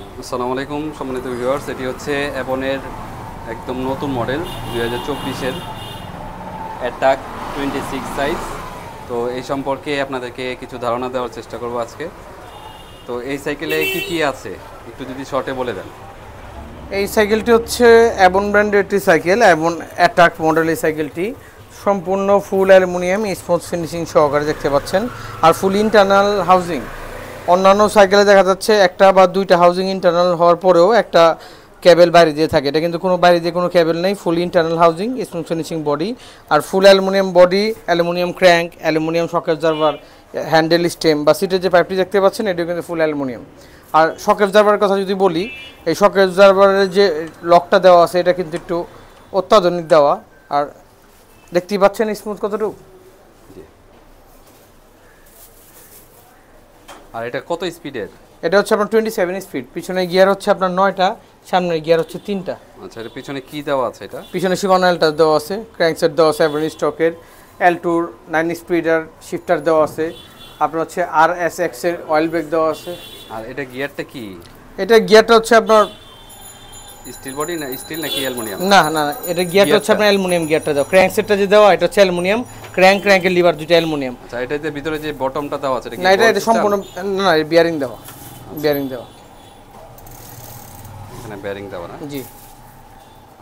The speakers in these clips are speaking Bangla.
আসসালামু আলাইকুম সম্মানিত ভিউয়ার্স, এটি হচ্ছে অ্যাবনের একদম নতুন মডেল 2024-এর অ্যাটাক 26 সাইজ। তো এই সম্পর্কে আপনাদেরকে কিছু ধারণা দেওয়ার চেষ্টা করব আজকে। তো এই সাইকেলে কি আছে একটু যদি শর্টে বলে দেন। এই সাইকেলটি হচ্ছে অ্যাবন ব্র্যান্ডের একটি সাইকেল। অ্যাবন অ্যাটাক মডেল এই সাইকেলটি সম্পূর্ণ ফুল অ্যালুমিনিয়াম স্পঞ্জ ফিনিশিং সহকারে দেখতে পাচ্ছেন, আর ফুল ইন্টারনাল হাউজিং। অন্যান্য সাইকেলে দেখা যাচ্ছে একটা বা দুইটা হাউজিং ইন্টারনাল হওয়ার পরেও একটা কেবল বাইরে দিয়ে থাকে, এটা কিন্তু কোনো বাইরে দিয়ে কোনো কেবল নেই। Full internal housing, sponge finishing body, আর full aluminium body, aluminium crank, aluminium shock absorber, handle stem বা সিটের যে পাইপটি দেখতে পাচ্ছেন এটিও কিন্তু ফুল অ্যালুমিনিয়াম। আর শক অ্যাবজর্ভারের কথা যদি বলি, এই শক অ্যাবজর্ভারের যে লকটা দেওয়া আছে এটা কিন্তু একটু অত্যাধুনিক দেওয়া। আর দেখতেই পাচ্ছেন স্মুথ কতটুকু। আর এটা কত স্পিডের? এটা হচ্ছে আপনার 27 স্পিড। পিছনে গিয়ার হচ্ছে আপনার 9টা, সামনের গিয়ার হচ্ছে 3টা। আচ্ছা, এটা পিছনে কি দেওয়া আছে? এটা পিছনে শিমানো এলটা দেওয়া আছে, ক্র্যাঙ্কসেট দেওয়া আছে অ্যাভারেজ স্টকের, L2 9 স্পিডার শিফটার দেওয়া আছে, আপনার হচ্ছে RSX এর অয়েল ব্রেক দেওয়া আছে। আর এটা গিয়ারটা কি? এটা গিয়ারটা হচ্ছে আপনার স্টিল বডি না, স্টিল নাকি অ্যালুমিনিয়াম? না না না, এটা গিয়ারটা হচ্ছে আপনার অ্যালুমিনিয়াম গিয়ারটা দেওয়া। ক্র্যাঙ্কসেটটা যে দেওয়া এটা হচ্ছে অ্যালুমিনিয়াম, ক্র্যাঙ্কের লিভার দুটো অ্যালুমিনিয়াম। আচ্ছা, এটাতে ভিতরে যে বটমটা দেওয়া আছে এটা কি? না, এটা সম্পূর্ণ না, বিয়ারিং দেওয়া, বিয়ারিং দেওয়া, এখানে বেয়ারিং দেওয়া না? জি।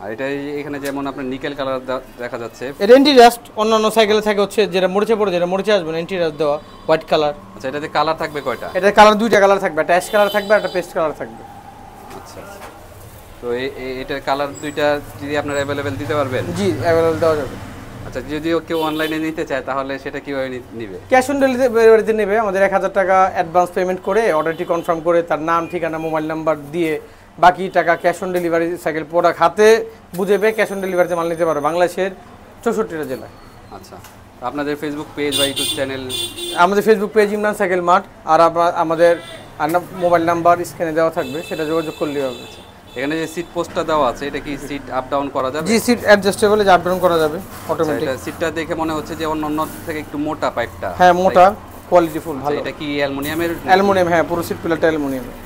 আর এটা এখানে যেমন আপনার নিকেল কালার দেখা যাচ্ছে, এটা এন্টি রাস্ট। অন্যান্য সাইকেলে থাকে হচ্ছে যেটা মরিচে পড়ে, যেটা মরিচে আসবে না, এন্টি রাস্ট দেওয়া, হোয়াইট কালার। আচ্ছা, এটাতে কালার থাকবে কয়টা? এটা কালার দুইটা কালার থাকবে, একটা অ্যাশ কালার থাকবে, একটা পেস্ট কালার থাকবে। আচ্ছা, তো এটার কালার দুইটা যদি আপনারা অ্যাভেলেবেল দিতে পারবেন? জি, অ্যাভেলেবল দেওয়া যাবে। আচ্ছা, যদিও কেউ অনলাইনে নিতে চায় তাহলে সেটা কিভাবে নিবে? ক্যাশ অন ডেলিভারিতে নেবে। আমাদের 1000 টাকা অ্যাডভান্স পেমেন্ট করে অর্ডারটি কনফার্ম করে তার নাম, ঠিকানা, মোবাইল নাম্বার দিয়ে বাকি টাকা cash on delivery cycle product হাতে বুঝে পেয়ে ক্যাশ অন ডেলিভারিতে মাল নিতে পারবে বাংলাদেশের 64টা জেলায়। আচ্ছা, আপনাদের ফেসবুক পেজ বা ইউটিউব চ্যানেল? আমাদের Facebook page Imran cycle mart, আর আমাদের মোবাইল নাম্বার স্ক্রিনে দেওয়া থাকবে, সেটা যোগাযোগ করলেই হবে। এখানে যে সিট পোস্টটা দেওয়া আছে এটা কি সিট আপ ডাউন করা যাবে? জি, সিট অ্যাডজাস্টেবল, যে আপ ডাউন করা যাবে অটোমেটিক। এটা সিটটা দেখে মনে হচ্ছে যে অন্য থেকে একটু মোটা পাইপটা। হ্যাঁ, মোটা, কোয়ালিটি ফুল, ভালো। এটা কি অ্যালুমিনিয়ামের? অ্যালুমিনিয়াম, হ্যাঁ, পুরো সিট পিলারটা অ্যালুমিনিয়ামের।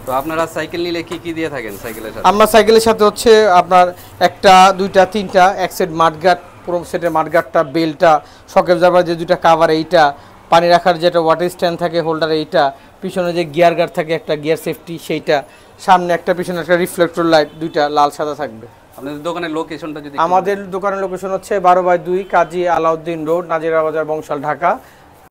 তো আপনারা সাইকেল নিলে কি দিয়ে থাকেন সাইকেলের সাথে? আমরা সাইকেলের সাথে হচ্ছে আপনার একটা, দুইটা, তিনটা, এক সেট মাঠগার্ড, পুরো সেটের মাঠগার্ডটা, বেলটা, শক অ্যাবজর্ভার যে দুইটা কাভার, এইটা পানি রাখার যেটা ওয়াটার স্ট্যান্ড থাকে হোল্ডার, এইটা পিছনে যে গিয়ার গার্ড থাকে একটা, গিয়ার সেফটি সেইটা, সামনে একটা, পিছনে একটা রিফ্লেক্টর লাইট, দুইটা লাল সাদা থাকবে। আপনাদের দোকানের লোকেশনটা যদি? আমাদের দোকানের লোকেশন হচ্ছে 12/2 কাজী আলাউদ্দিন রোড, নাজিরা বাজার, বংশাল, ঢাকা।